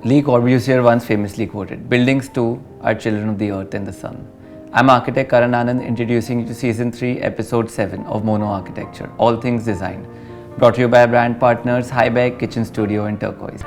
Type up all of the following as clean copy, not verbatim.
Le Corbusier once famously quoted, "Buildings too are children of the earth and the sun." I'm Architect Karan Anand, introducing you to Season 3, Episode 7 of Moñö Architecture, All Things Design. Brought to you by brand partners Highback Kitchen Studio and Turquoise.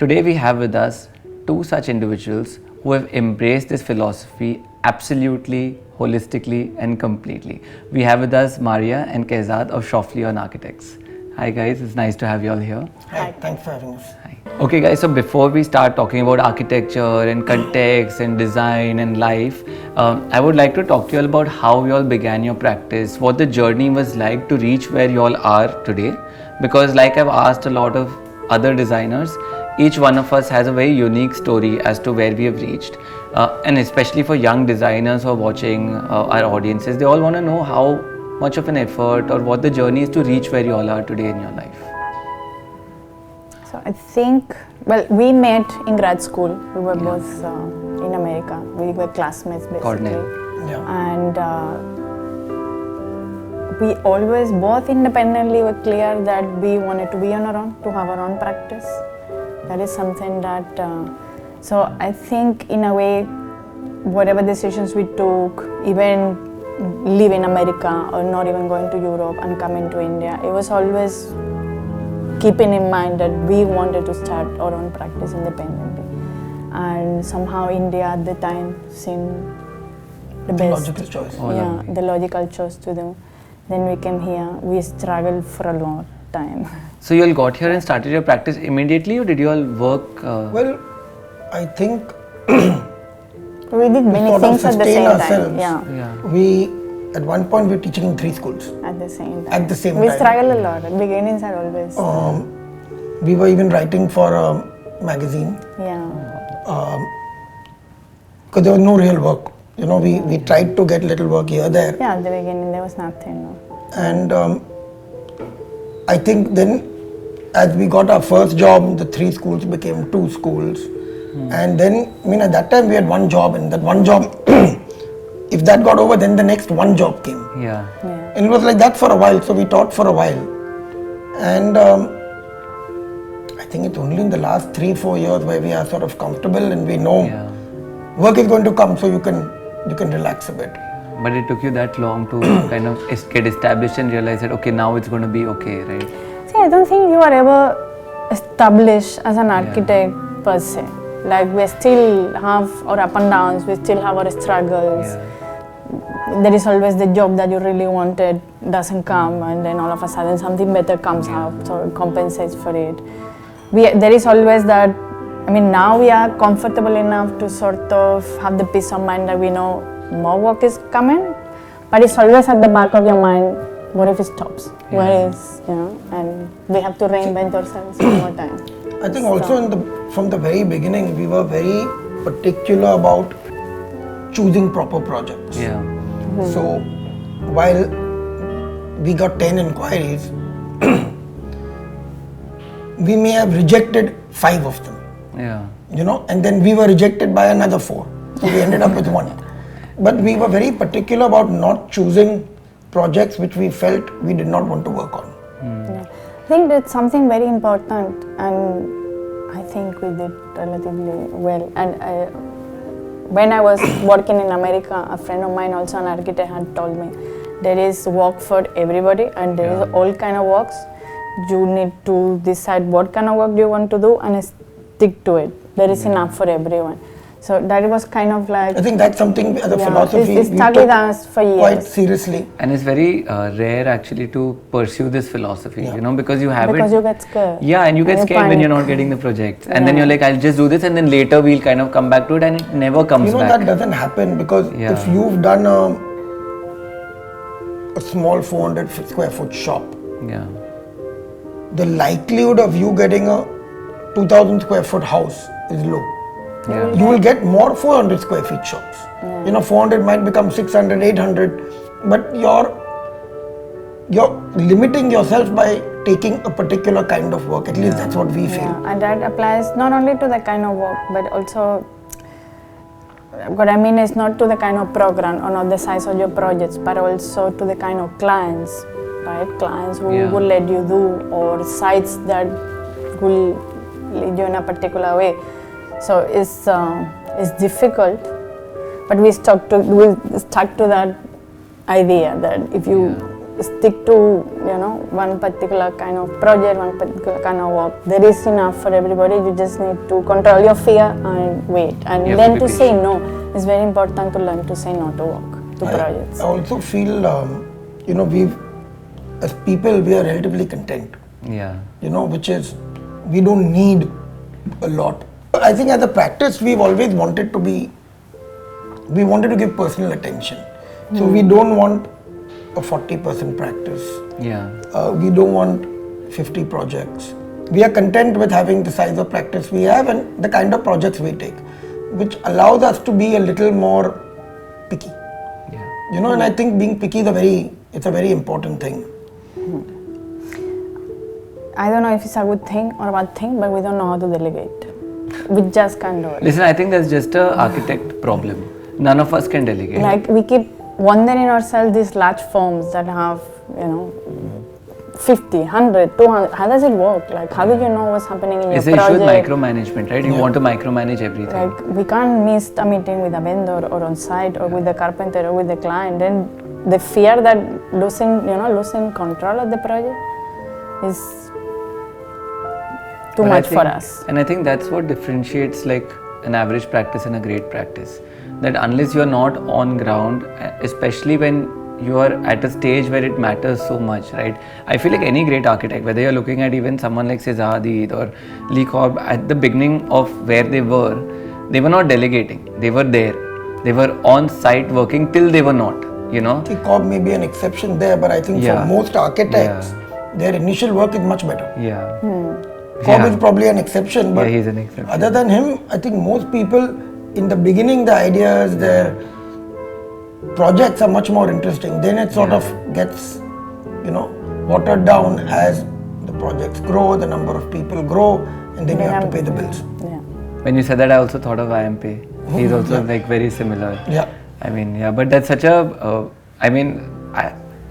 Today we have with us two such individuals who have embraced this philosophy absolutely, holistically and completely. We have with us María and Kayzad of Shroffleón Architects. Hi guys, it's nice to have you all here. Hi, thanks for having us. Hi. Okay guys, so before we start talking about architecture and context and design and life, I would like to talk to you all about how you all began your practice, what the journey was like to reach where you all are today. Because like I've asked a lot of other designers, each one of us has a very unique story as to where we have reached, and especially for young designers who are watching our audiences, they all want to know how much of an effort or what the journey is to reach where you all are today in your life. So I think, well, we met in grad school. We were both in America. We were classmates basically. Cornell. Yeah. And we always both independently were clear that we wanted to be on our own, to have our own practice. That is something that, so I think in a way, whatever decisions we took, even live in America or not even going to Europe and coming to India, it was always keeping in mind that we wanted to start our own practice independently. And somehow India at the time seemed the best. Logical choice. The logical choice to do. Then we came here, we struggled for a long time. So you all got here and started your practice immediately, or did you all work? Well, I think We did many things at the same time. Yeah. We, at one point, we were teaching in 3 schools. At the same time. At the same we time. struggled a lot. Beginnings are always. We were even writing for a magazine. Yeah. Because there was no real work. You know, we tried to get little work here, there. Yeah, at the beginning there was nothing. No. And I think then, as we got our first job, the 3 schools became 2 schools. And then, I mean, at that time we had one job, and that one job, if that got over, then the next one job came. Yeah. And it was like that for a while, so we taught for a while. And I think it's only in the last 3-4 years where we are sort of comfortable and we know work is going to come, so you can relax a bit. But it took you that long to kind of get established and realize that, okay, now it's going to be okay, right? See, I don't think you are ever established as an architect per se. Like we still have our up and downs, we still have our struggles. Yeah. There is always the job that you really wanted doesn't come, and then all of a sudden something better comes out, so it compensates for it. There is always that, I mean, now we are comfortable enough to sort of have the peace of mind that we know more work is coming, but it's always at the back of your mind, what if it stops? Where is, and we have to reinvent ourselves one more time. I think also from the very beginning, we were very particular about choosing proper projects. Yeah. So while we got 10 inquiries, we may have rejected 5 of them. Yeah. You know, and then we were rejected by another 4. So we ended up with 1. But we were very particular about not choosing projects which we felt we did not want to work on. I think that's something very important, and I think we did relatively well. And when I was working in America, a friend of mine, also an architect, had told me there is work for everybody and there is all kind of works. You need to decide what kind of work you want to do and stick to it. There is enough for everyone. So that was kind of like... I think that's something as a philosophy it's stuck with us for years. Quite seriously. And it's very rare actually to pursue this philosophy, you know, because you have Because you get scared. Yeah, and you get scared when you're not getting the projects. And then you're like, I'll just do this, and then later we'll kind of come back to it, and it never comes back. That doesn't happen because if you've done a small 400 square foot shop, the likelihood of you getting a 2,000 square foot house is low. Yeah. You will get more 400 square feet shops. 400 might become 600, 800, but you're limiting yourself by taking a particular kind of work. At least that's what we feel. Yeah, and that applies not only to the kind of work, but also, what I mean is not to the kind of program or not the size of your projects, but also to the kind of clients, right? Clients who will let you do, or sites that will lead you in a particular way. So it's difficult, but we stuck to that idea that if you stick to one particular kind of project, one particular kind of work, there is enough for everybody. You just need to control your fear and wait, and learn to say no. It's very important to learn to say no to work, to projects. I also feel as people we are relatively content. Yeah. Which is, we don't need a lot. I think as a practice we've always wanted to give personal attention. So we don't want a 40% practice. Yeah. We don't want 50 projects. We are content with having the size of practice we have and the kind of projects we take, which allows us to be a little more picky. Yeah. And I think being picky is a very important thing. I don't know if it's a good thing or a bad thing, but we don't know how to delegate. We just can't do it. Listen, I think that's just an architect problem. None of us can delegate. Like, we keep wondering ourselves these large firms that have 50, 100, 200. How does it work? Like, how do you know what's happening in your project? It's the issue with micromanagement, right? You want to micromanage everything. Like, we can't miss a meeting with a vendor or on site or with the carpenter or with the client. Then the fear that losing control of the project is too much for us. And I think that's what differentiates like an average practice and a great practice. That unless you're not on ground, especially when you are at a stage where it matters so much, right? I feel like any great architect, whether you're looking at even someone like Kayzad or Lee Korb, at the beginning of where they were not delegating. They were there. They were on site working till they were not, Korb may be an exception there, but I think for most architects, their initial work is much better. Yeah. Korb is probably an exception, but he's an exception. Other than him, I think most people, in the beginning, the ideas, their projects are much more interesting. Then it sort of gets, watered down as the projects grow, the number of people grow, and then you have to pay the bills. Yeah. When you said that, I also thought of IMP. He's also like very similar. Yeah. I mean, but that's such a,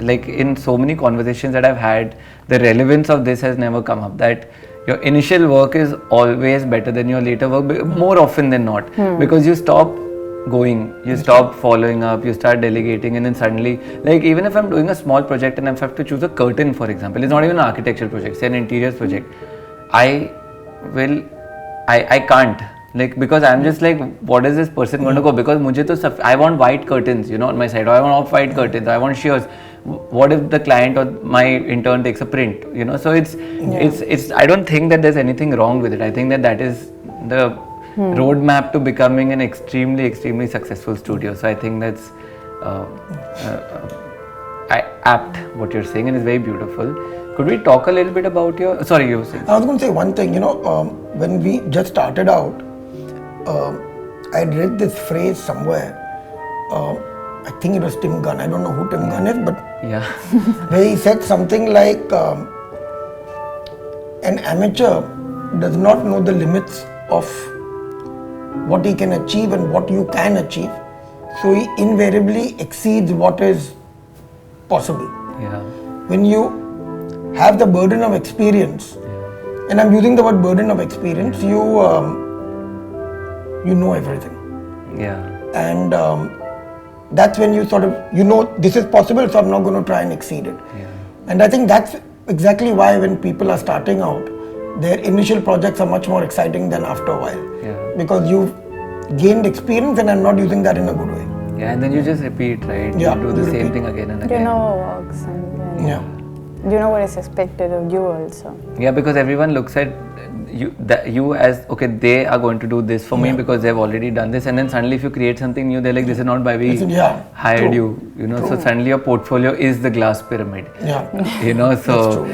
like in so many conversations that I've had, the relevance of this has never come up. That your initial work is always better than your later work, more often than not, because you stop going, you stop following up, you start delegating, and then suddenly, like even if I'm doing a small project and I have to choose a curtain, for example, it's not even an architectural project, say an interiors project, I can't, like, because I'm just like, what is this person going to go? Because I want white curtains, on my side, or I want off-white curtains, I want shears. What if the client or my intern takes a print, so it's I don't think that there's anything wrong with it. I think that is the roadmap to becoming an extremely successful studio. So I think that's apt what you're saying, and it's very beautiful. Could we talk a little bit about you were saying? I was going to say one thing, when we just started out, I read this phrase somewhere. I think it was Tim Gunn. I don't know who Tim Gunn is, but where he said something like, an amateur does not know the limits of what he can achieve and what you can achieve. So he invariably exceeds what is possible. Yeah. When you have the burden of experience, and I'm using the word burden of experience, you know everything. Yeah. And that's when you sort of, this is possible, so I'm not going to try and exceed it. Yeah. And I think that's exactly why when people are starting out, their initial projects are much more exciting than after a while. Yeah. Because you've gained experience, and I'm not using that in a good way. Yeah, and then you just repeat, right? Yeah, You do the same thing again and again. You know what works, and Yeah. you know what is expected of you also. Yeah, because everyone looks at you as okay, they are going to do this for me because they've already done this, and then suddenly if you create something new, they're like, this is not why we hired you. You know, so suddenly your portfolio is the glass pyramid. You know, so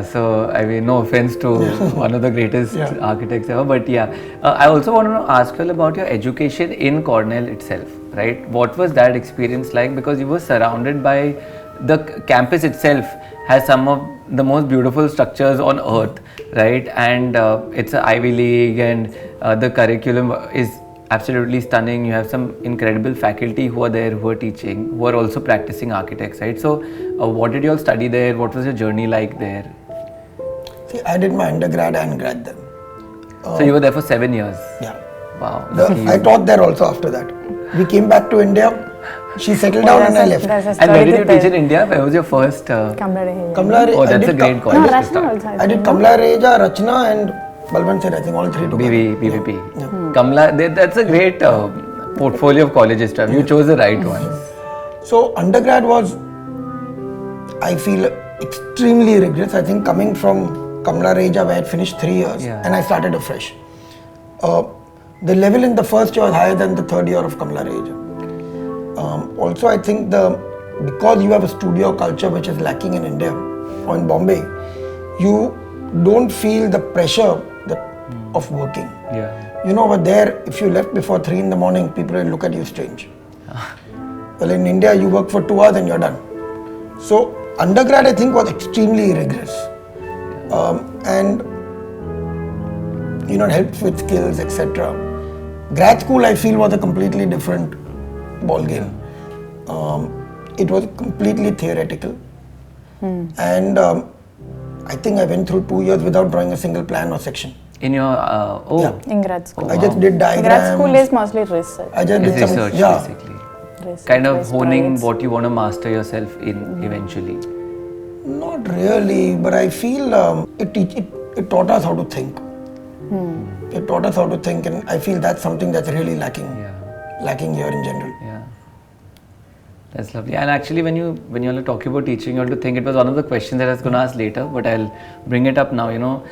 so I mean, no offense to one of the greatest architects ever, but I also want to ask you about your education in Cornell itself, right? What was that experience like? Because you were surrounded by the campus itself has some of the most beautiful structures on earth, right? And it's an Ivy League, and the curriculum is absolutely stunning. You have some incredible faculty who are there, who are teaching, who are also practicing architects, right? So what did you all study there? What was your journey like there? See, I did my undergrad and grad there. So you were there for 7 years? Yeah. Wow. I taught there also after that. We came back to India. She settled down and I left. And where did you teach in India? Where was your first? Kamla. Oh, that's a great college to start. I did Kamla Reja, Rachna and Balwant, I think all three together. BVP. Kamla, that's a great portfolio of colleges to have. You chose the right ones. So undergrad was, I feel, extremely rigorous. I think coming from Kamla Reja where I had finished 3 years and I started afresh. The level in the first year was higher than the third year of Kamla Reja. Also, I think because you have a studio culture which is lacking in India or in Bombay, you don't feel the pressure of working. You know, over there, if you left before 3 in the morning, people will look at you strange. Well, in India, you work for 2 hours and you're done. So, undergrad, I think, was extremely rigorous. And, you know, it helps with skills, etc. Grad school, I feel, was a completely different ball game. It was completely theoretical, and I think I went through 2 years without drawing a single plan or section. In your in grad school, I just did diagrams. Grad school is mostly research. I just did some research, basically. Research, kind of honing what you want to master yourself in eventually. Not really, but I feel it taught us how to think. It taught us how to think, and I feel that's something that's really lacking here in general. That's lovely. And actually, when you are talking about teaching, you have to think. It was one of the questions that I was going to ask later, but I'll bring it up now. You know,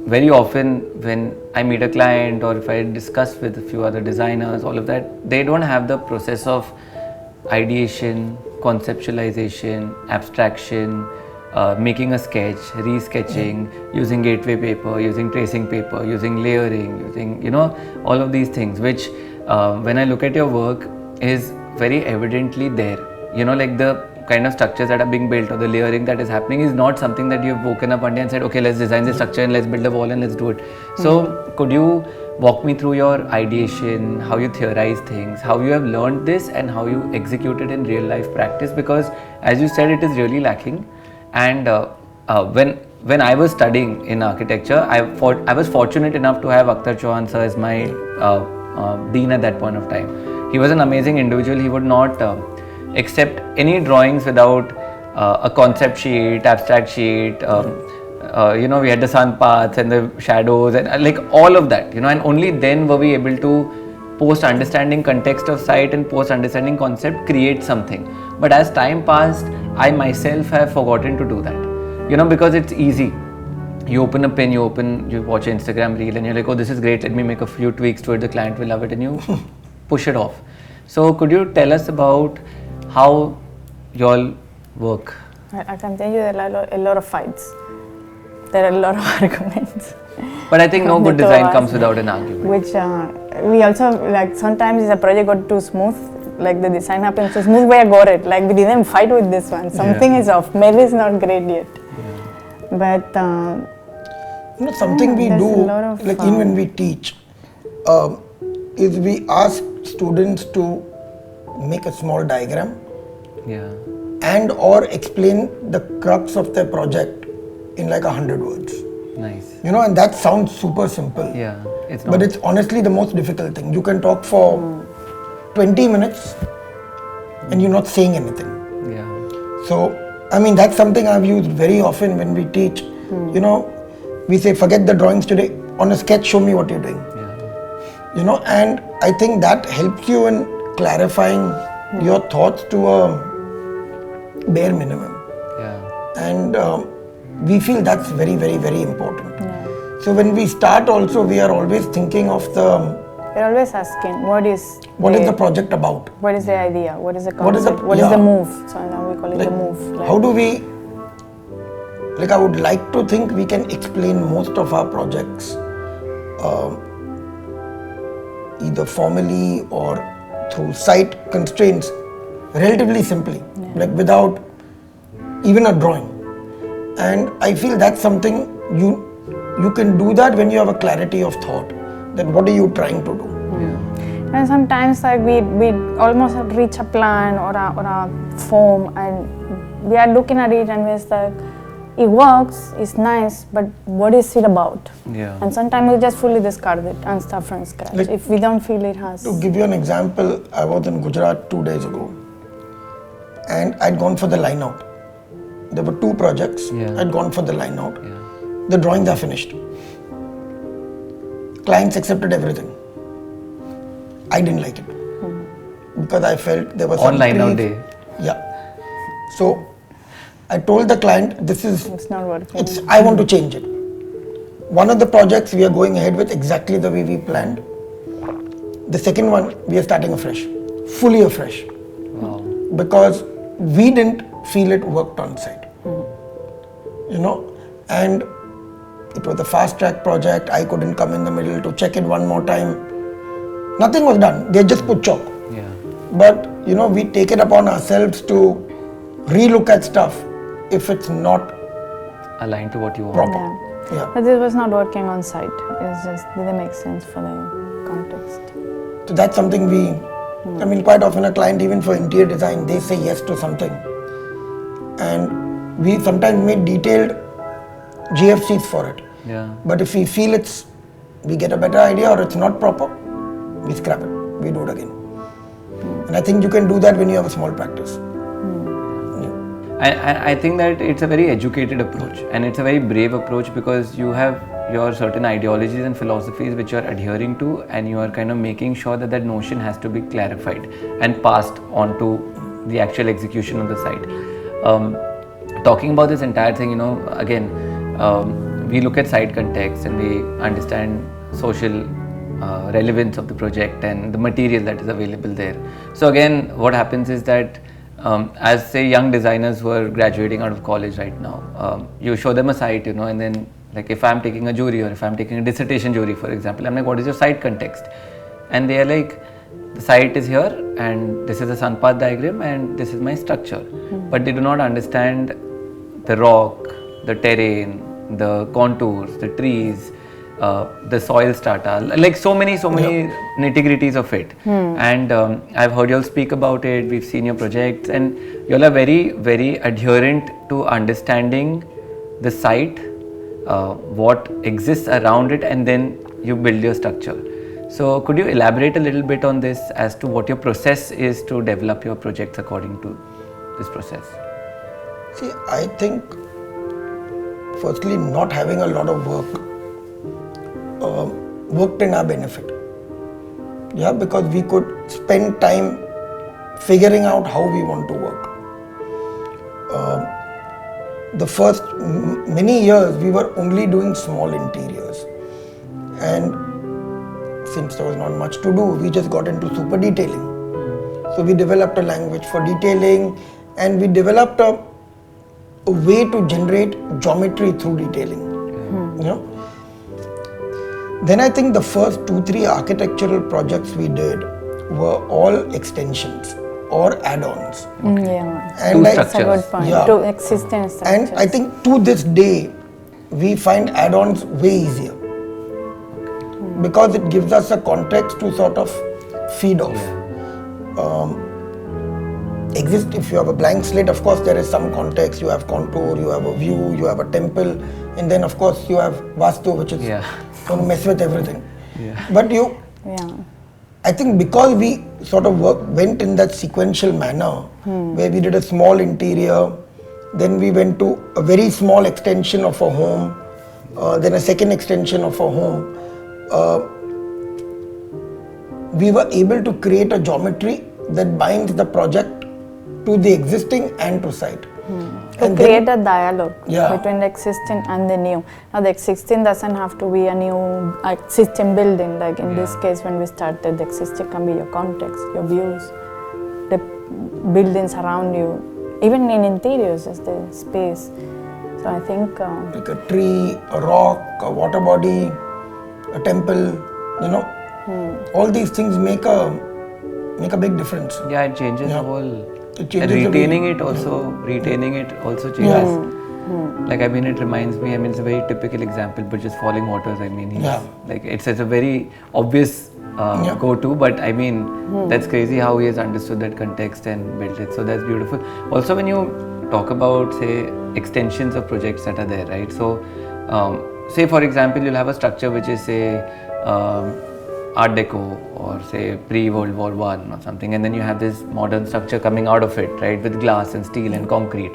very often when I meet a client or if I discuss with a few other designers, all of that, they don't have the process of ideation, conceptualization, abstraction, making a sketch, resketching, using gateway paper, using tracing paper, using layering, using, you know, all of these things, which when I look at your work is very evidently there. You know, like the kind of structures that are being built or the layering that is happening is not something that you've woken up one day and said, okay, let's design this structure and let's build a wall and let's do it. So could you walk me through your ideation, how you theorize things, how you have learned this and how you execute it in real life practice? Because as you said, it is really lacking. And when I was studying in architecture, I was fortunate enough to have Akhtar Chauhan sir as my dean at that point of time. He was an amazing individual. He would not accept any drawings without a concept sheet, abstract sheet. You know, we had the sun paths and the shadows and like all of that. You know, and only then were we able to, post understanding context of site and post understanding concept, create something. But as time passed, I myself have forgotten to do that. You know, because it's easy. You open a pen, you watch Instagram reel and you're like, oh, this is great, let me make a few tweaks to it, the client will love it, and you push it off. So could you tell us about how you all work? I can tell you there are a lot of fights. There are a lot of arguments. But I think no good design comes without an argument. Which we also, like, sometimes the project got too smooth, like the design happened too smooth, we got it. Like, we didn't fight with this one. Something is off. Maybe it's not great yet. But you know, something we do, like even when we teach, is we ask students to make a small diagram and or explain the crux of their project in like 100 words. Nice. You know, and that sounds super simple. Yeah, it's not. But it's honestly the most difficult thing. You can talk for 20 minutes and you're not saying anything. Yeah. So, I mean, that's something I've used very often when we teach. You know, we say, forget the drawings today. On a sketch, show me what you're doing. You know, and I think that helps you in clarifying your thoughts to a bare minimum. And we feel that's very, very, very important. So when we start also, we are always thinking of We're always asking, what is the project about? What is the idea? What is the What is the- concept? What is yeah. the move? So now we call it Like, the move. Like, how do we, like I would like to think we can explain most of our projects either formally or through site constraints relatively simply, like without even a drawing. And I feel that's something you can do that when you have a clarity of thought, that what are you trying to do. And sometimes like we almost reach a plan or a form, and we are looking at it and we're like, it works, it's nice, but what is it about? Yeah. And sometimes we just fully discard it and start from scratch Like, if we don't feel it has. To give you an example, I was in Gujarat 2 days ago and I'd gone for the line out. There were 2 projects, I'd gone for the line out. Yeah. The drawings are finished. Clients accepted everything. I didn't like it because I felt there was some On line out trees- day. Yeah. So I told the client, this is, It's not working. I want to change it. One of the projects we are going ahead with exactly the way we planned. The second one, we are starting afresh, fully afresh. Wow. Because we didn't feel it worked on site. You know, and it was a fast track project. I couldn't come in the middle to check it one more time. Nothing was done. They just put chalk. Yeah. But you know, we take it upon ourselves to relook at stuff if it's not Aligned to what you want. proper. Yeah. Yeah. But this was not working on site. It's just didn't make sense for the context. So that's something we, I mean, quite often a client, even for interior design, they say yes to something. And we sometimes make detailed GFCs for it. Yeah. But if we feel we get a better idea or it's not proper, we scrap it. We do it again. And I think you can do that when you have a small practice. I think that it's a very educated approach and it's a very brave approach because you have your certain ideologies and philosophies which you are adhering to, and you are kind of making sure that that notion has to be clarified and passed on to the actual execution of the site. Talking about this entire thing, you know, again, we look at site context and we understand social relevance of the project and the material that is available there. So again, what happens is that as say young designers who are graduating out of college right now, you show them a site, you know, and then like if I'm taking a jury or if I'm taking a dissertation jury, for example, I'm like, what is your site context? And they are like, the site is here and this is a sun path diagram and this is my structure. But they do not understand the rock, the terrain, the contours, the trees, the soil strata, like so many nitty-gritties of it. And I've heard you all speak about it, we've seen your projects, and you all are very, very adherent to understanding the site, what exists around it, and then you build your structure. So could you elaborate a little bit on this as to what your process is to develop your projects according to this process? See, I think firstly, not having a lot of work worked in our benefit. Yeah, because we could spend time figuring out how we want to work. The first many years we were only doing small interiors, and since there was not much to do, we just got into super detailing. So we developed a language for detailing, and we developed a way to generate geometry through detailing. You know. Then I think the first 2-3 architectural projects we did were all extensions or add-ons. Yeah. And That's a good point. Yeah. To existing structures. And I think to this day, we find add-ons way easier because it gives us a context to sort of feed off. If you have a blank slate, of course there is some context. You have contour, you have a view, you have a temple, and then of course you have vastu, which is going to mess with everything. But I think because we sort of went in that sequential manner, where we did a small interior, then we went to a very small extension of a home, then a second extension of a home, we were able to create a geometry that binds the project to the existing and to site. To create a dialogue Yeah. between the existing and the new. Now the existing doesn't have to be a new existing building, like in this case when we started, the existing can be your context, your views, the buildings around you, even in interiors is the space. So I think like a tree, a rock, a water body, a temple, all these things make a big difference. Yeah, it changes the whole. It changes and the retaining way- it also changes. Like it reminds me. It's a very typical example, but just falling waters. Like it's a very obvious go-to, but that's crazy how he has understood that context and built it. So that's beautiful. Also, when you talk about say extensions of projects that are there, right? So, say for example, you'll have a structure which is say Art Deco or say pre-World War I or something, and then you have this modern structure coming out of it, right, with glass and steel and concrete.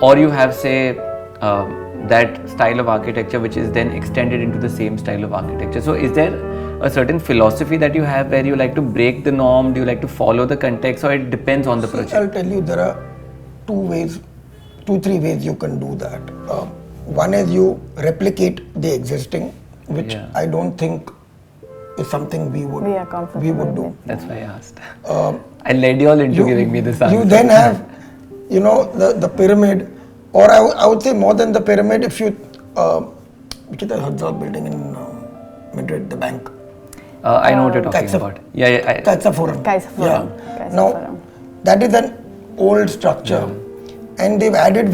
Or you have say that style of architecture which is then extended into the same style of architecture. So is there a certain philosophy that you have where you like to break the norm, do you like to follow the context, or it depends on the project? I'll tell you, there are three ways you can do that. One is you replicate the existing, which I don't think is something we would do. That's why I asked. I led you all into giving me this answer. You then have, the pyramid, or I would say more than the pyramid, if you, which is the Herzog building in Madrid, the bank. I know what you're talking about. Kayzad. Kayzad. Now, that is an old structure, and they've added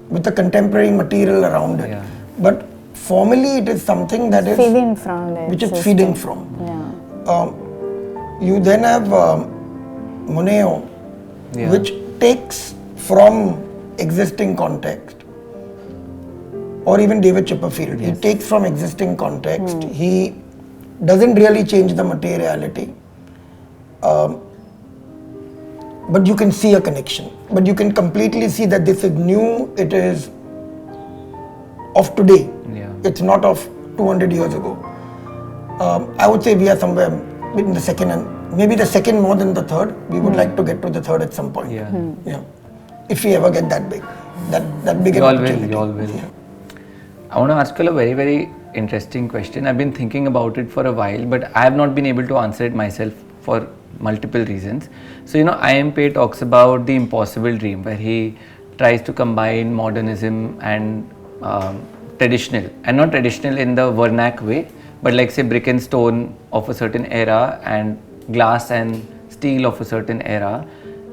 with the contemporary material around it. Yeah. But formally, it is something that is feeding from it. which is feeding from. Yeah. You then have Moñö, which takes from existing context, or even David Chipperfield. He takes from existing context. He doesn't really change the materiality, but you can see a connection. But you can completely see that this is new. It is of today. It's not of 200 years ago. I would say we are somewhere between the second and maybe the second more than the third. We would like to get to the third at some point. If we ever get that big, that big an opportunity. You all will. I want to ask you a very, very interesting question. I've been thinking about it for a while, but I have not been able to answer it myself for multiple reasons. So, IMP talks about the impossible dream, where he tries to combine modernism and traditional, and not traditional in the vernac way, but like say brick and stone of a certain era and glass and steel of a certain era,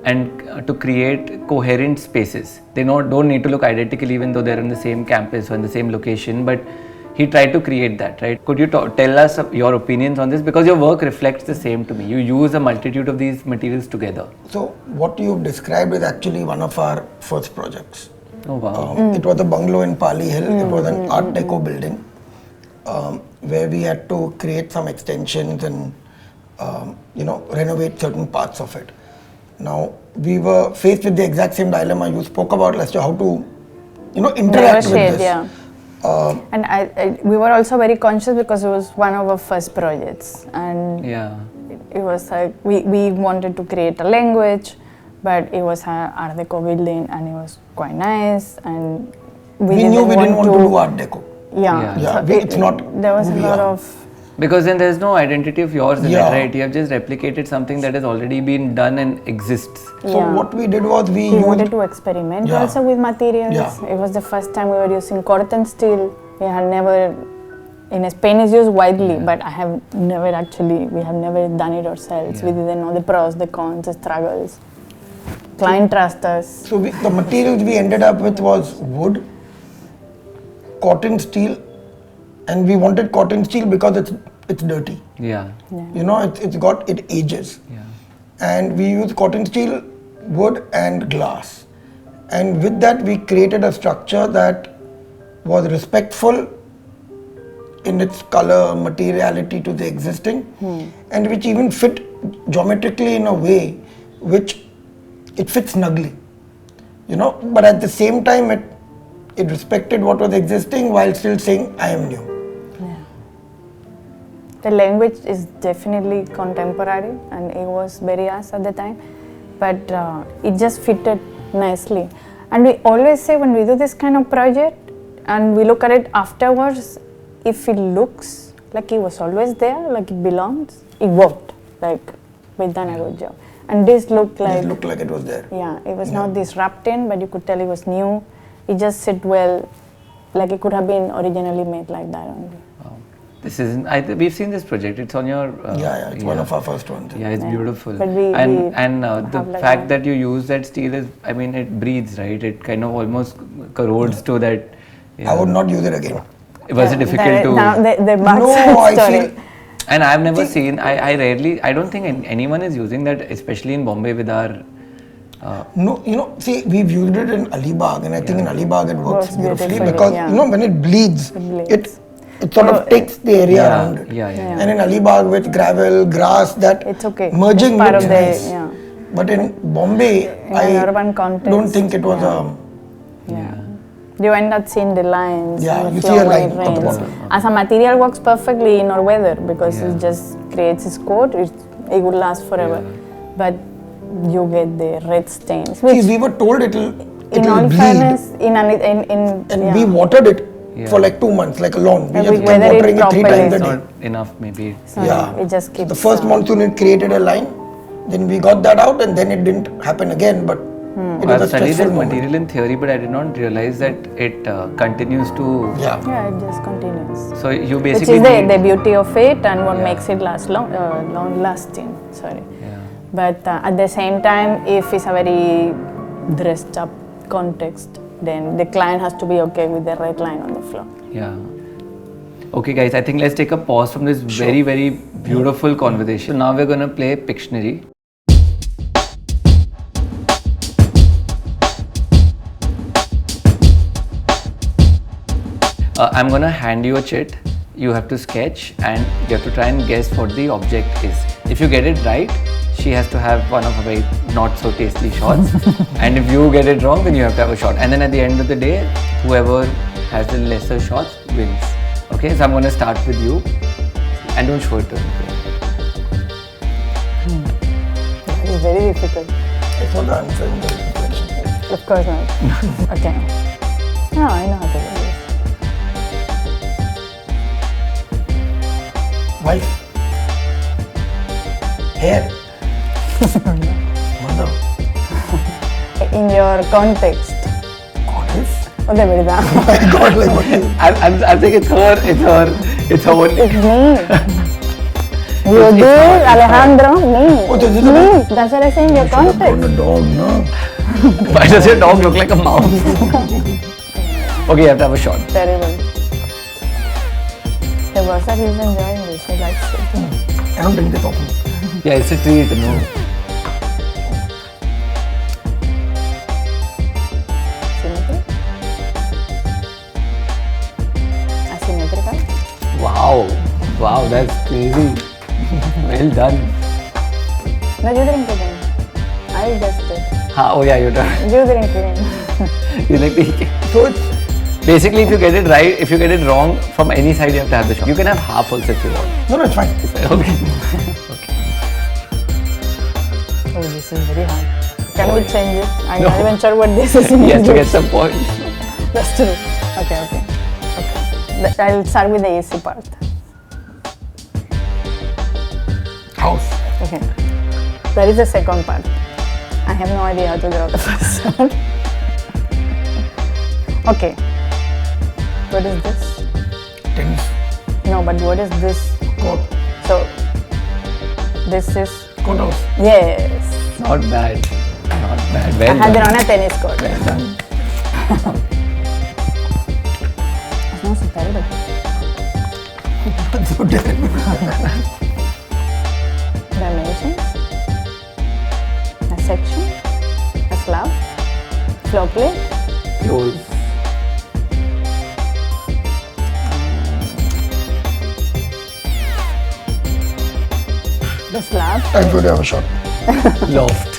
and to create coherent spaces. They don't need to look identical even though they're in the same campus or in the same location, but he tried to create that, right? Could you tell us your opinions on this? Because your work reflects the same to me. You use a multitude of these materials together. So what you've described is actually one of our first projects. Oh wow. It was a bungalow in Pali Hill. It was an Art Deco building where we had to create some extensions and renovate certain parts of it. Now we were faced with the exact same dilemma you spoke about as to how to interact with this. And we were also very conscious because it was one of our first projects, and it was like we wanted to create a language, but it was an Art Deco building and it was quite nice, and we knew we didn't want to do Art Deco. It's not. There was a lot of. Because then there's no identity of yours in it, right? You have just replicated something that has already been done and exists. So what we did was we wanted to experiment also with materials. It was the first time we were using corten steel. We had never, in Spain it's used widely, but we have never done it ourselves. We didn't know the pros, the cons, the struggles. Client trust us. So the materials we ended up with was wood, corten steel, and we wanted corten steel because it's dirty. It ages. And we use corten steel, wood and glass. And with that we created a structure that was respectful in its color, materiality to the existing, and which even fit geometrically in a way which it fits snugly. But at the same time it respected what was existing while still saying I am new. The language is definitely contemporary, and it was very us at the time, but it just fitted nicely. And we always say when we do this kind of project and we look at it afterwards, if it looks like it was always there, like it belongs, it worked. Like we've done a good job. And this looked like it was there. Yeah, it was not this wrapped in, but you could tell it was new. It just sit well, like it could have been originally made like that only. Wow. This isn't. We've seen this project. It's on your. It's one of our first ones. Yeah, it's beautiful. But the like fact that you use that steel is, I mean, it breathes, right? It kind of almost corrodes to that. I would not use it again. Was it difficult to? Now the No, I feel. And I've never seen. I rarely. I don't think anyone is using that, especially in Bombay with our. No, see, we've used it in Alibag, and I think in Alibag it works beautifully beautifully, because when it bleeds, it sort of takes the area around it. Yeah. And in Alibag with gravel, grass, that it's okay. merging it's part looks of the, nice. yeah. But in Bombay, In an urban context, don't think it was You end up seeing the lines. Yeah, and you the see a flow when line it at the rains. bottom. As a material works perfectly in our weather because it just creates its coat. It would last forever. But you get the red stains. See, we were told it will bleed. Fairness, and we watered it for like 2 months, like a lawn. We And just we kept weathered it watering it 3 properly. times a It's day. not enough, maybe. So it just keeps. The first monsoon it created a line, then we got that out, and then it didn't happen again. But it was I've a studied stressful that moment. material in theory, but I did not realize that it continues to. Yeah. Yeah, it just continues. So you Which basically. is the beauty of it and what makes it long lasting. Sorry. Yeah. But at the same time, if it's a very dressed up context, then the client has to be okay with the red line on the floor. Yeah. Okay, guys, I think let's take a pause from this very, very beautiful conversation. Now we're going to play Pictionary. I'm going to hand you a chit. You have to sketch and you have to try and guess what the object is. If you get it right, she has to have one of her very not so tasty shots. And if you get it wrong, then you have to have a shot. And then at the end of the day, whoever has the lesser shots wins. Okay, so I'm going to start with you. And don't show it to me. It's very difficult. It's not the answer in the question. Of course not. Okay. No, I know how to do this. Wife. Hair. Mother. In your context. Goddess. Oh, de verdad. My God, like what is I think it's her own. It's me. You do, Alejandro, me. Oh, this is Me. That's what I say in your got context. a dog, no? Why does your dog look like a mouse? Okay, you have to have a shot. Terrible. The boss that he's enjoying this, he likes it. I don't drink this often. Yeah, it's a treat, no? Symmetry? Asymmetrical? Wow, that's crazy. Well done. No, you drink it in. I guessed it. Oh yeah, you're done. You drink it in. You like the. So it's Basically, if you get it right, if you get it wrong, from any side you have to have the shot. You can have half also if you want. no, it's fine. Okay. Oh, this is very hard. Can we change it? I'm not even sure what this is. He has to get some points. That's true. Okay. I'll start with the easy part. House. Okay. That is the second part. I have no idea how to draw the first one. Okay. What is this? Tennis. No, but what is this? Court. So, this is. Courthouse. Yes. Not bad. Not bad. I Well had done. drawn a tennis court. Well done. It's not so terrible. So terrible. Dimensions. A section. A slab. Floor plate. Close. The slab. I'm going to have a shot. Loft.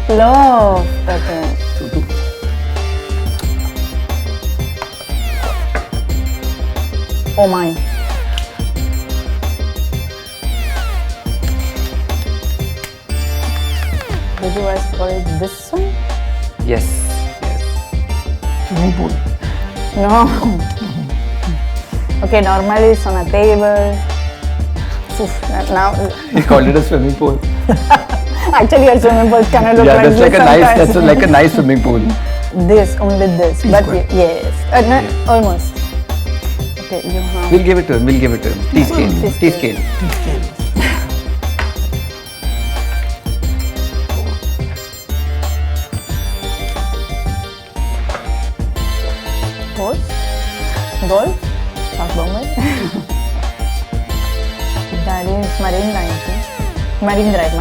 Loft. Okay. Oh my. Did you guys call it this one? Yes. Swimming pool. No. Okay, normally it's on a table. Now, He called it a swimming pool. actually, your swimming pool cannot look Yeah, like that's this like a nice. sometimes. That's like a nice swimming pool. This, only this. But yes, no, almost. Okay, you have. We'll give it to him. We'll give it to him. T-scale. T-scale. Golf? South Bombay? That is Marine Drive. Marine Drive.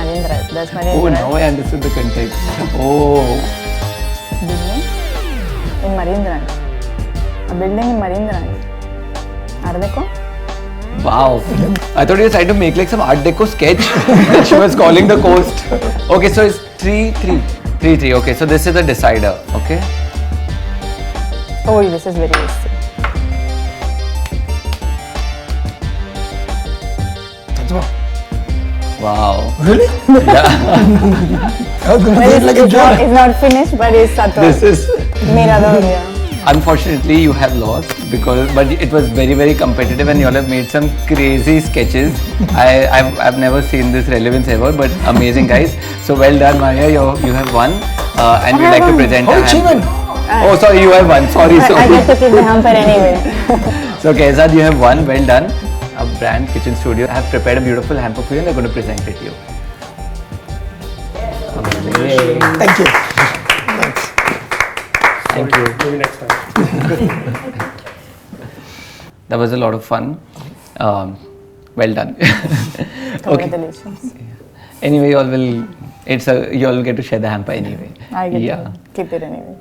That's Marine Oh, Drive. now I understood the context. Oh. Building in Marine Drive. A building in Marine Drive. Art Deco? Wow. I thought you were trying to make like some Art Deco sketch that she was calling the coast. Okay, so it's 3-3. 3-3. Okay, so this is the decider. Okay. Oh, this is very easy. Wow. Really? Yeah. I was going to say it like a joke. It's not finished, but it's Sator. This is. Mirador, yeah. Unfortunately, you have lost but it was very, very competitive, and you all have made some crazy sketches. I've never seen this relevance ever, but amazing, guys. So well done, Maria. You have won, and we'd like to present. Oh, achievement. Oh, sorry, you have won. Sorry. I get to keep the hamper anyway. So Kayzad, you have won. Well done. A brand kitchen studio have prepared a beautiful hamper for you, and they're going to present it to you. Amazing. Thank you. Thank you. Maybe next time. That was a lot of fun. Well done. Okay. Congratulations. Anyway, you all will get to share the hamper anyway. I get to keep it anyway.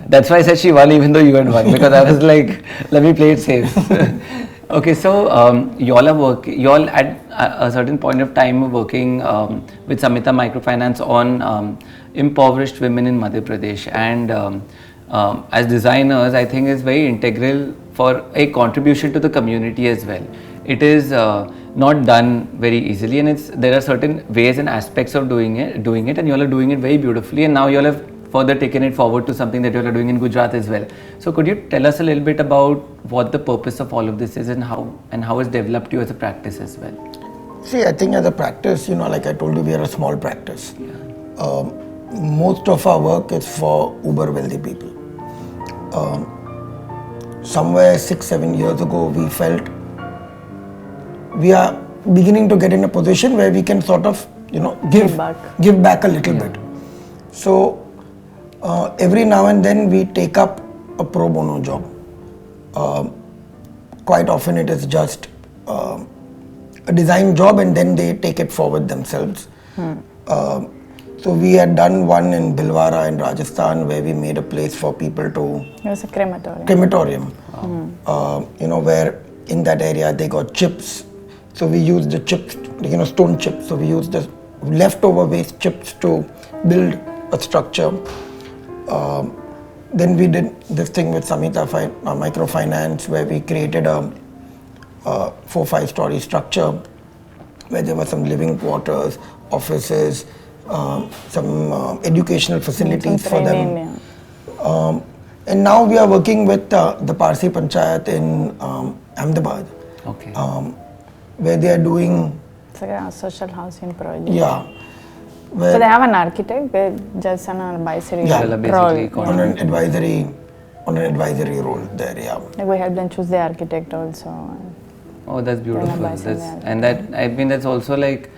That's why I said she won even though you had won, because I was like, let me play it safe. Okay, so you all at a certain point of time were working with Samhita Microfinance on impoverished women in Madhya Pradesh, and as designers, I think is very integral for a contribution to the community as well. It is not done very easily, and there are certain ways and aspects of doing it, and you all are doing it very beautifully. And now you all have further taken it forward to something that you all are doing in Gujarat as well. So could you tell us a little bit about what the purpose of all of this is, and how it's developed you as a practice as well? See, I think as a practice, like I told you, we are a small practice. Yeah. Most of our work is for uber wealthy people. Somewhere 6-7 years ago, we felt we are beginning to get in a position where we can sort of, give back a little bit. So every now and then we take up a pro bono job. Quite often it is just a design job, and then they take it forward themselves. So we had done one in Bhilwara in Rajasthan where we made a place for people to... It was a crematorium. Where in that area they got chips. So we used the chips, stone chips. So we used the leftover waste chips to build a structure. Then we did this thing with Samhita Microfinance where we created a 4-5 story structure where there were some living quarters, offices, some educational facilities for them. And now we are working with the Parsi Panchayat in Ahmedabad, where they are doing... It's like a social housing project. Yeah. So they have an architect, they're just an advisory role. On an advisory role there, yeah. Like we help them choose the architect also. Oh, that's beautiful. That's also like,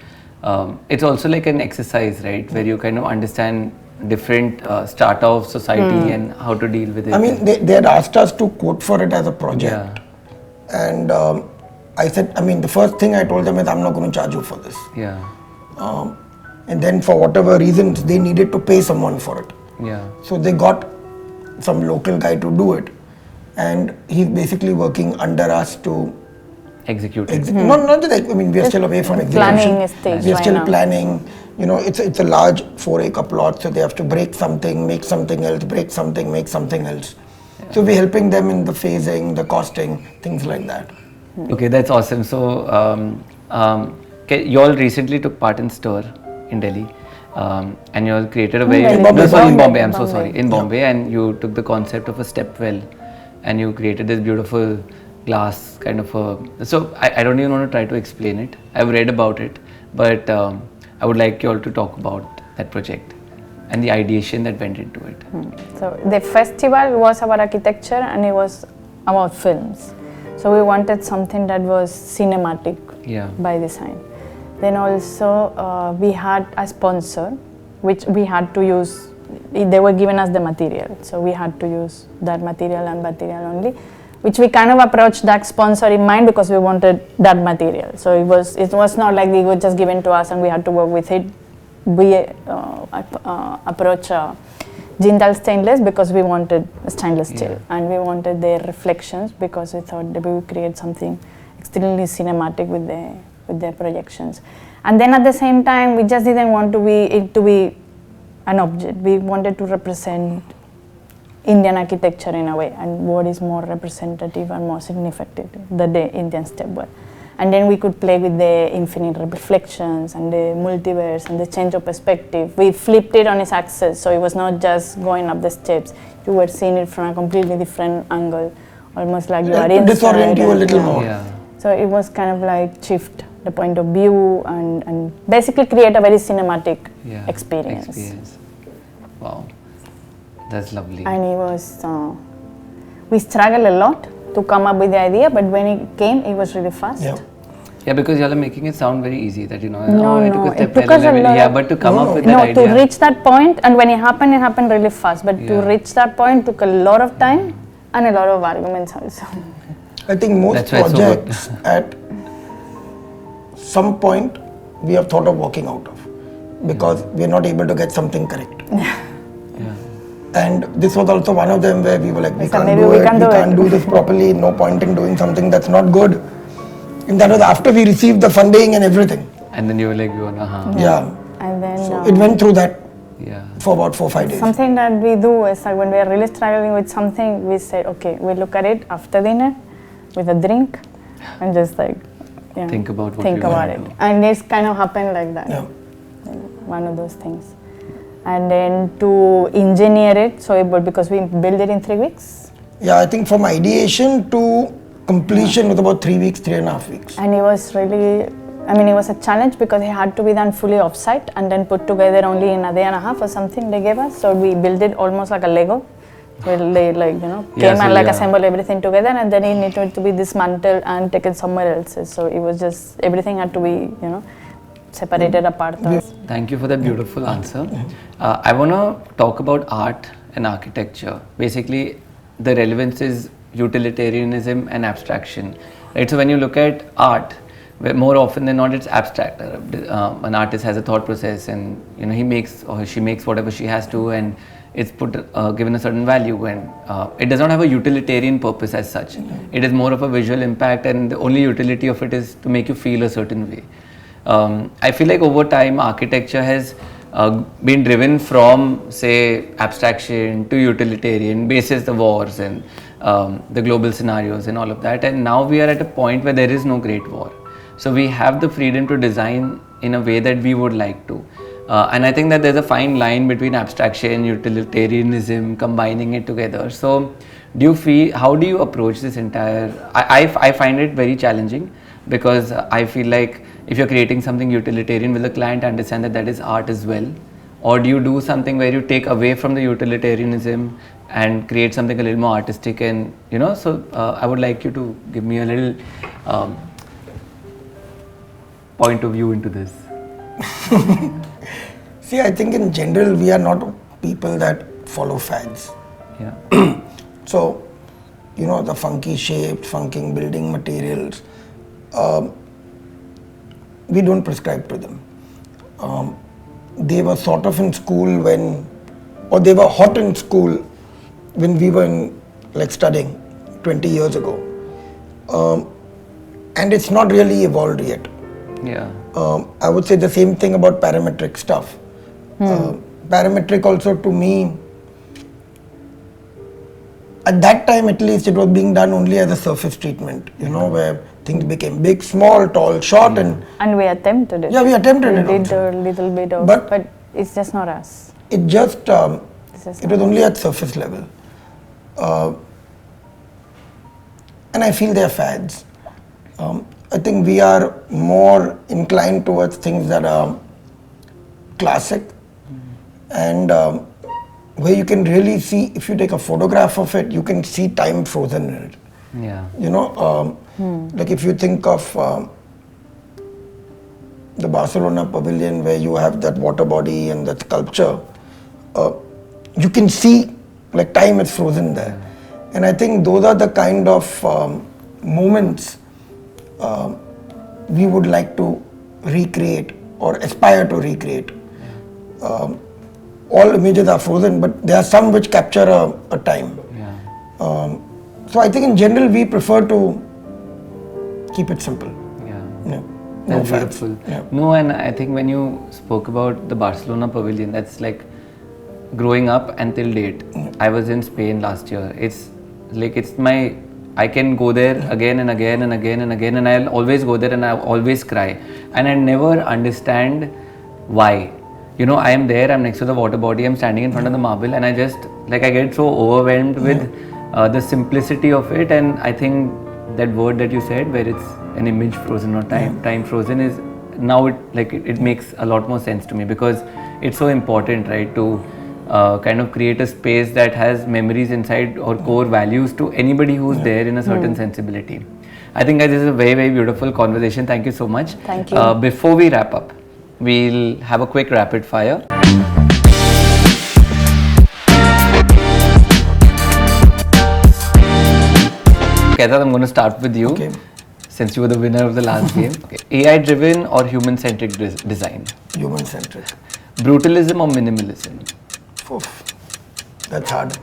it's also like an exercise, right? Where you kind of understand different strata of society and how to deal with it. I mean, they had asked us to quote for it as a project. Yeah. And I said, the first thing I told them is I'm not going to charge you for this. Yeah. And then for whatever reasons, they needed to pay someone for it. Yeah. So they got some local guy to do it. And he's basically working under us to execute. Not just, we are still away from execution. Planning stage. We are still planning. It's a large 4-acre plot, so they have to break something, make something else, break something, make something else. Yeah. So we're helping them in the phasing, the costing, things like that. Okay, that's awesome. So, you all recently took part in STIR in Delhi, and you all created a very In Bombay. in Bombay. I'm so Bombay. sorry, in Bombay, and you took the concept of a step well, and you created this beautiful glass kind of a. So I don't even want to try to explain it. I've read about it, but I would like you all to talk about that project and the ideation that went into it. So the festival was about architecture and it was about films. So we wanted something that was cinematic by design. Then also we had a sponsor, which we had to use. They were giving us the material, so we had to use that material and material only, which we kind of approached that sponsor in mind because we wanted that material. So it was not like they were just given to us and we had to work with it. We approached Jindal stainless because we wanted stainless steel and we wanted their reflections because we thought that we would create something extremely cinematic with their projections. And then at the same time, we just didn't want it to be an object. We wanted to represent Indian architecture in a way, and what is more representative and more significant, the Indian step well. And then we could play with the infinite reflections and the multiverse and the change of perspective. We flipped it on its axis, so it was not just going up the steps. You were seeing it from a completely different angle, almost like you are inside. Disorient you a little more. Yeah. So it was kind of like shift the point of view and basically create a very cinematic experience. Wow, that's lovely. And it was, we struggled a lot to come up with the idea, but when it came, it was really fast. Yeah, because you all are making it sound very easy that it took us a lot. But to come up with that idea. To reach that point, and when it happened really fast. But to reach that point took a lot of time and a lot of arguments also. I think most projects at some point we have thought of walking out of because we are not able to get something correct. And this was also one of them where we were like, we can't do this properly, no point in doing something that's not good. And that was after we received the funding and everything. And then you were like, And then so it went through that for about 4-5 days. Something that we do is like when we are really struggling with something, we say, okay, we look at it after dinner with a drink and just like think about it. And it's kind of happened like that. One of those things. And then to engineer it, because we built it in 3 weeks. Yeah, I think from ideation to completion was about 3 weeks, 3.5 weeks. And it was really, it was a challenge because it had to be done fully off-site and then put together only in a day and a half or something they gave us. So we built it almost like a Lego. Where they came and assembled everything together, and then it needed to be dismantled and taken somewhere else. So it was just, everything had to be, separated apart. Thank you for that beautiful answer. I want to talk about art and architecture. Basically, the relevance is utilitarianism and abstraction. Right? So when you look at art, more often than not, it's abstract. An artist has a thought process, and he makes or she makes whatever she has to, and it's given a certain value, and it does not have a utilitarian purpose as such. It is more of a visual impact, and the only utility of it is to make you feel a certain way. I feel like over time architecture has been driven from, say, abstraction to utilitarian, basis the wars and the global scenarios and all of that, and now we are at a point where there is no great war. So we have the freedom to design in a way that we would like to. And I think that there's a fine line between abstraction, utilitarianism, combining it together. So how do you approach this entire, I find it very challenging because I feel like if you're creating something utilitarian, will the client understand that that is art as well? Or do you do something where you take away from the utilitarianism and create something a little more artistic and, so I would like you to give me a little point of view into this. See, I think in general, we are not people that follow fads. So, the funky shapes, funky building materials, we don't prescribe to them. They were sort of in school they were hot in school when we were studying 20 years ago. And it's not really evolved yet. I would say the same thing about parametric stuff. Parametric also, to me, at that time at least, it was being done only as a surface treatment, where things became big, small, tall, short, and we attempted it. Yeah, we attempted it. We did a little bit of, but It's just not us. It just, It's just it not was only at surface level. And I feel they're fads. I think we are more inclined towards things that are classic and where you can really see, if you take a photograph of it, you can see time frozen in it. Yeah. You know, like if you think of the Barcelona pavilion where you have that water body and that sculpture, you can see like time is frozen there. And I think those are the kind of moments we would like to recreate or aspire to recreate. All images are frozen, but there are some which capture a time. Yeah. So I think in general we prefer to keep it simple. Yeah. No That's fads. beautiful. Yeah. No, and I think when you spoke about the Barcelona pavilion, that's like growing up until date. I was in Spain last year. It's like I can go there again and again and again and again, and I'll always go there and I'll always cry. And I never understand why. You know, I am there, I'm next to the water body, I'm standing in front of the marble, and I just, like, I get so overwhelmed with the simplicity of it. And I think that word that you said, where it's an image frozen or time frozen, is now it makes a lot more sense to me, because it's so important, right, to kind of create a space that has memories inside or core values to anybody who's there in a certain sensibility. I think this is a very, very beautiful conversation. Thank you so much. Thank you. Before we wrap up, we'll have a quick rapid fire. Kayzad, I'm going to start with you. Okay. Since you were the winner of the last game. Okay. AI driven or human centric design? Human centric. Brutalism or minimalism? Oof. That's hard.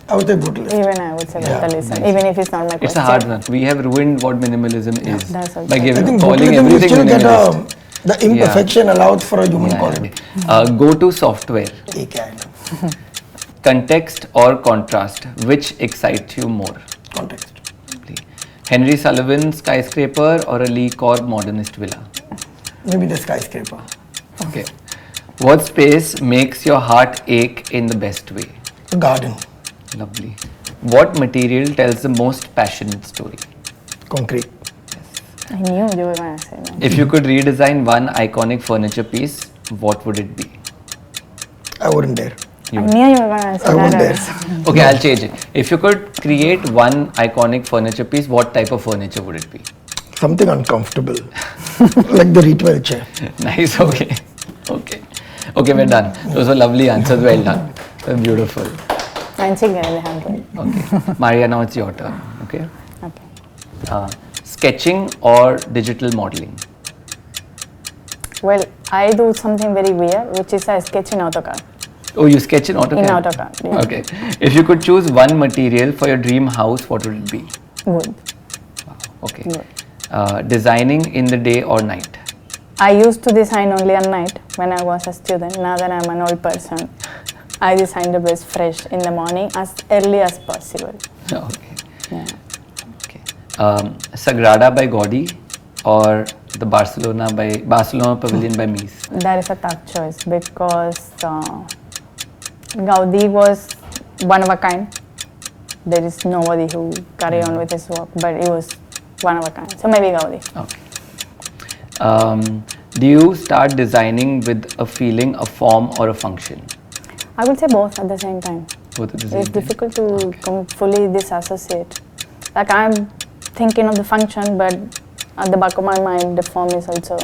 I would say brutalism. Even I would say Yeah. brutalism, Nice. even if it's not my question. It's a hard one. We have ruined what minimalism is That's also by true. I giving, think calling brutalism you everything still get minimalist. the imperfection allows for a human Yeah, quality. yeah. Go to software. Take it. Context or contrast? Which excites you more? Context. Henry Sullivan skyscraper or a Lee Korb modernist villa? Maybe the skyscraper. Okay. What space makes your heart ache in the best way? A garden. Lovely. What material tells the most passionate story? Concrete. I knew you were going to say that. If you could redesign one iconic furniture piece, what would it be? I wouldn't dare. I knew you were going to say I wouldn't that. dare. Okay, I'll change it. If you could create one iconic furniture piece, what type of furniture would it be? Something uncomfortable. Like the ritual chair. Nice, okay. Okay. Okay, we're done. Those were lovely answers, well done. Beautiful. I'm thinking I have good. Okay. Maria, now it's your turn. Okay. Okay. Sketching or digital modeling? Well, I do something very weird, which is I sketch in AutoCAD. Oh, you sketch in AutoCAD? In AutoCAD, yeah. Okay. If you could choose one material for your dream house, what would it be? Wood. Okay. Wood. Designing in the day or night? I used to design only at night when I was a student. Now that I'm an old person, I design the best fresh in the morning as early as possible. Okay. Yeah. Okay. Sagrada by Gaudí or the Barcelona Pavilion by Mies? That is a tough choice because Gaudí was one of a kind. There is nobody who carry on with his work, but it was one of a kind. So maybe Gaudí. Okay. Do you start designing with a feeling, a form, or a function? I would say both at the same time. Both at the same It's time? difficult to fully disassociate. Like I'm thinking of the function, but at the back of my mind, the form is also.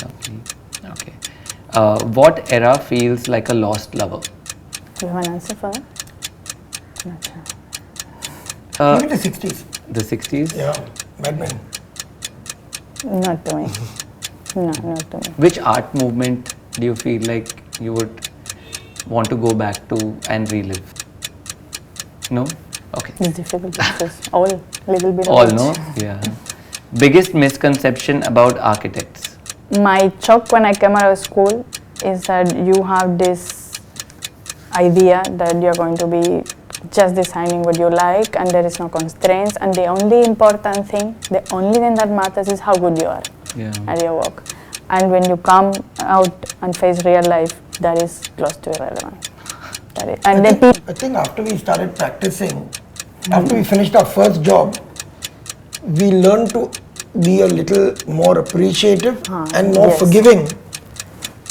Lovely. Okay. What era feels like a lost lover? Do you have an answer for that? Not sure. Maybe the 60s. The 60s? Yeah. Batman. Not to me. No, not to me. Which art movement do you feel like you would want to go back to and relive? No? Okay. It's difficult to choose. All, little bit of All, each. no? Yeah. Biggest misconception about architects? My shock when I came out of school is that you have this idea that you're going to be just designing what you like and there is no constraints, and the only important thing, the only thing that matters is how good you are Yeah. at your work. and when you come out and face real life, that is close to irrelevant. I think after we started practicing, after we finished our first job, we learned to be a little more appreciative and more forgiving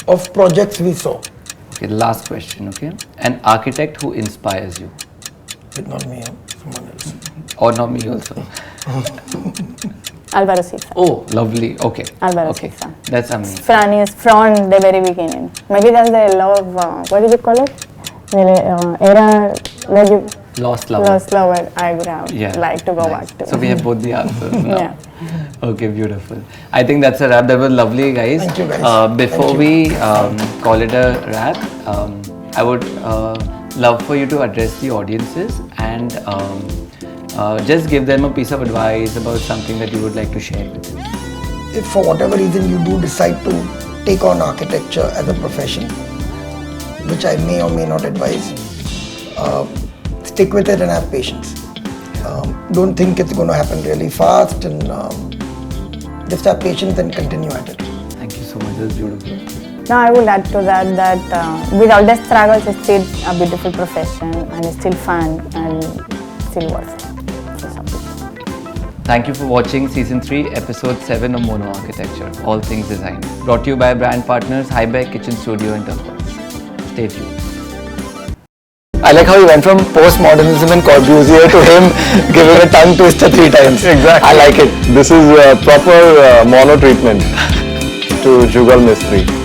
of projects we saw. Okay, last question, okay? An architect who inspires you. But not me, someone else. Or not me also. Alvaro Siza. Oh, lovely. Okay. Alvaro Okay. Siza. That's amazing. From the very beginning. Maybe that's the love, what did you call it? Era like you Lost lover. lost lover. I would have liked to go back to. So we have both the answers now. Yeah. Okay, beautiful. I think that's a wrap. That was lovely, guys. Thank you, guys. Before we call it a wrap, I would love for you to address the audiences and just give them a piece of advice about something that you would like to share with them. If for whatever reason you do decide to take on architecture as a profession, which I may or may not advise, stick with it and have patience. Don't think it's going to happen really fast, and just have patience and continue at it. Thank you so much. That's beautiful. No, I would add to that with all the struggles, it's still a beautiful profession and it's still fun and still worth it. Thank you for watching Season 3, Episode 7 of Moñö Architecture, All Things Design. Brought to you by brand partners Highback Kitchen Studio and Turquoise. Stay tuned. I like how he went from postmodernism and Corbusier to him giving a tongue twister 3 times. Exactly. I like it. This is proper mono treatment to Jugal Mistri.